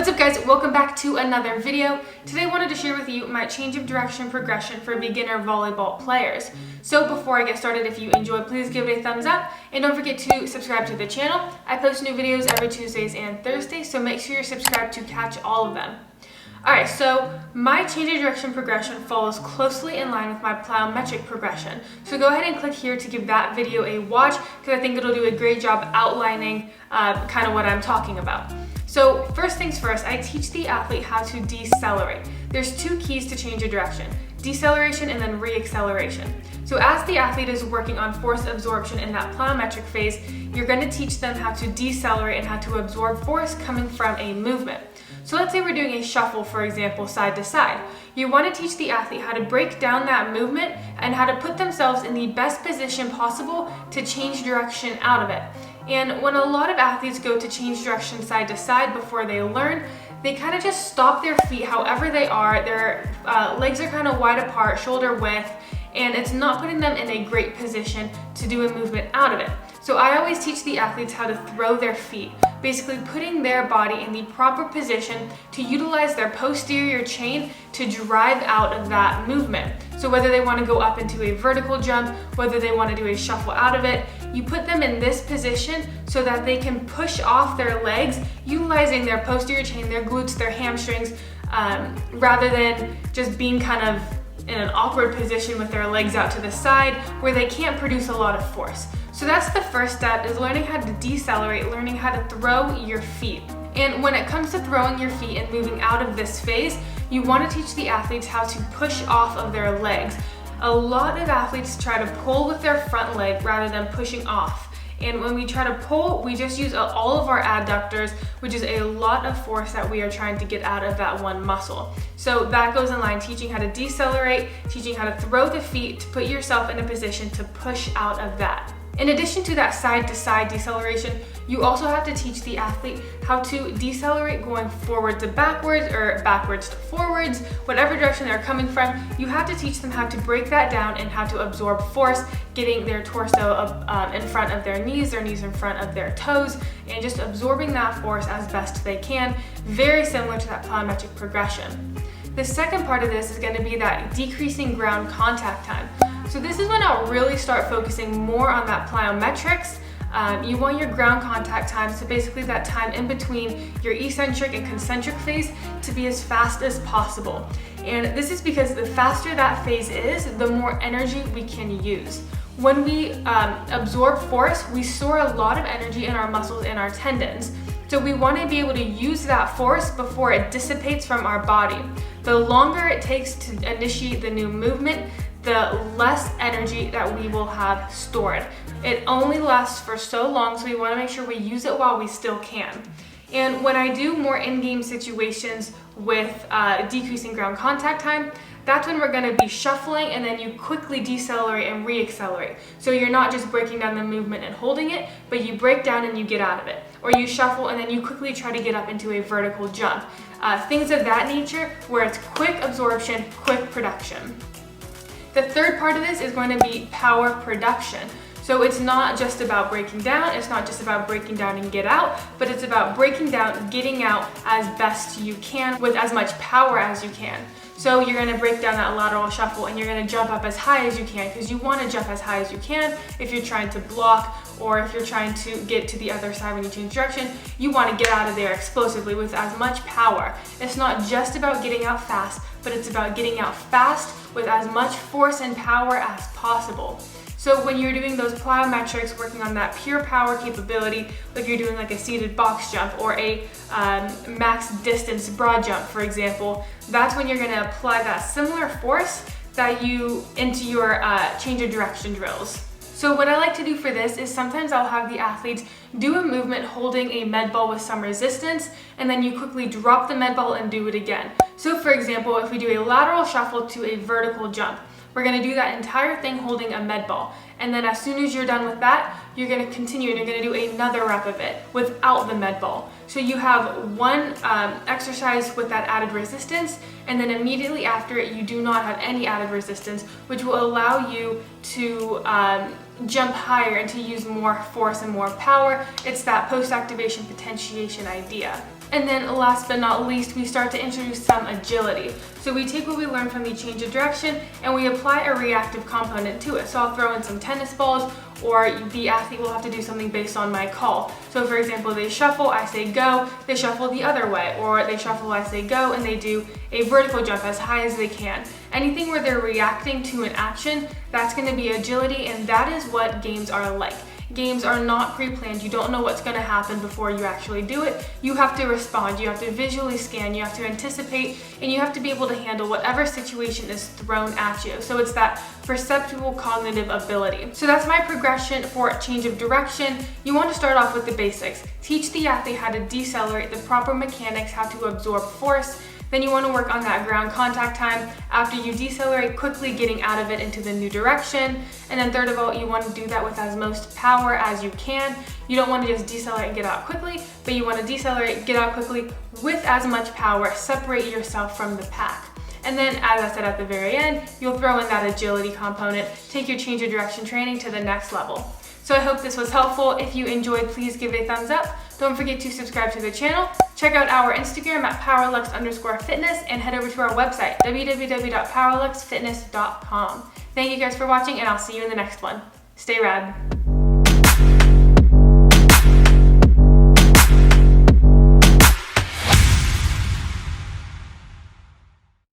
What's up guys, welcome back to another video. Today I wanted to share with you my change of direction progression for beginner volleyball players. So before I get started, if you enjoyed, please give it a thumbs up and don't forget to subscribe to the channel. I post new videos every Tuesdays and Thursdays, so make sure you're subscribed to catch all of them. Alright, so my change of direction progression follows closely in line with my plyometric progression. So go ahead and click here to give that video a watch because I think it'll do a great job outlining kind of what I'm talking about. So first things first, I teach the athlete how to decelerate. There's two keys to change of direction: deceleration and then reacceleration. So as the athlete is working on force absorption in that plyometric phase, you're going to teach them how to decelerate and how to absorb force coming from a movement. So let's say we're doing a shuffle, for example, side to side. You want to teach the athlete how to break down that movement and how to put themselves in the best position possible to change direction out of it. And when a lot of athletes go to change direction side to side before they learn, they kind of just stop their feet however they are. Their legs are kind of wide apart, shoulder width, and it's not putting them in a great position to do a movement out of it. So I always teach the athletes how to throw their feet, basically putting their body in the proper position to utilize their posterior chain to drive out of that movement. So whether they want to go up into a vertical jump, whether they want to do a shuffle out of it, you put them in this position so that they can push off their legs, utilizing their posterior chain, their glutes, their hamstrings, rather than just being kind of in an awkward position with their legs out to the side where they can't produce a lot of force. So that's the first step, is learning how to decelerate, learning how to throw your feet. And when it comes to throwing your feet and moving out of this phase, you want to teach the athletes how to push off of their legs. A lot of athletes try to pull with their front leg rather than pushing off. And when we try to pull, we just use all of our adductors, which is a lot of force that we are trying to get out of that one muscle. So that goes in line, teaching how to decelerate, teaching how to throw the feet to put yourself in a position to push out of that. In addition to that side-to-side deceleration, you also have to teach the athlete how to decelerate going forward to backwards or backwards to forwards, whatever direction they're coming from. You have to teach them how to break that down and how to absorb force, getting their torso in front of their knees in front of their toes, and just absorbing that force as best they can, very similar to that plyometric progression. The second part of this is going to be that decreasing ground contact time. So this is when I'll really start focusing more on that plyometrics. You want your ground contact time, so basically that time in between your eccentric and concentric phase, to be as fast as possible. And this is because the faster that phase is, the more energy we can use. When we absorb force, we store a lot of energy in our muscles and our tendons. So we want to be able to use that force before it dissipates from our body. The longer it takes to initiate the new movement, the less energy that we will have stored. It only lasts for so long, so we want to make sure we use it while we still can. And when I do more in-game situations with decreasing ground contact time, that's when we're going to be shuffling and then you quickly decelerate and reaccelerate. So you're not just breaking down the movement and holding it, but you break down and you get out of it. Or you shuffle and then you quickly try to get up into a vertical jump. Things of that nature where it's quick absorption, quick production. The third part of this is going to be power production. So it's not just about breaking down, it's not just about breaking down and get out, but it's about breaking down, getting out as best you can with as much power as you can. So you're going to break down that lateral shuffle and you're going to jump up as high as you can, because you want to jump as high as you can if you're trying to block or if you're trying to get to the other side when you change direction. You want to get out of there explosively with as much power. It's not just about getting out fast, but it's about getting out fast with as much force and power as possible. So when you're doing those plyometrics, working on that pure power capability, like you're doing like a seated box jump or a max distance broad jump, for example, that's when you're going to apply that similar force that into your change of direction drills. So what I like to do for this is sometimes I'll have the athletes do a movement holding a med ball with some resistance, and then you quickly drop the med ball and do it again. So for example, if we do a lateral shuffle to a vertical jump, we're going to do that entire thing holding a med ball. And then as soon as you're done with that, you're going to continue and you're going to do another rep of it without the med ball. So you have one exercise with that added resistance, and then immediately after it, you do not have any added resistance, which will allow you to jump higher and to use more force and more power. It's that post-activation potentiation idea. And then last but not least, we start to introduce some agility. So we take what we learned from the change of direction and we apply a reactive component to it. So I'll throw in some tennis balls, or the athlete will have to do something based on my call. So for example, they shuffle, I say go, they shuffle the other way, or they shuffle, I say go, and they do a vertical jump as high as they can. Anything where they're reacting to an action, that's going to be agility, and that is what games are like. Games are not pre-planned. You don't know what's going to happen before you actually do it. You have to respond, you have to visually scan, you have to anticipate, and you have to be able to handle whatever situation is thrown at you. So it's that perceptual cognitive ability. So that's my progression for change of direction. You want to start off with the basics. Teach the athlete how to decelerate, the proper mechanics, how to absorb force. Then you want to work on that ground contact time after you decelerate, quickly getting out of it into the new direction. And then third of all, you want to do that with as most power as you can. You don't want to just decelerate and get out quickly, but you want to decelerate, get out quickly with as much power, separate yourself from the pack. And then, as I said at the very end, you'll throw in that agility component, take your change of direction training to the next level. So I hope this was helpful. If you enjoyed, please give it a thumbs up. Don't forget to subscribe to the channel. Check out our Instagram at powerlux_fitness and head over to our website, www.powerluxfitness.com. Thank you guys for watching, and I'll see you in the next one. Stay rad.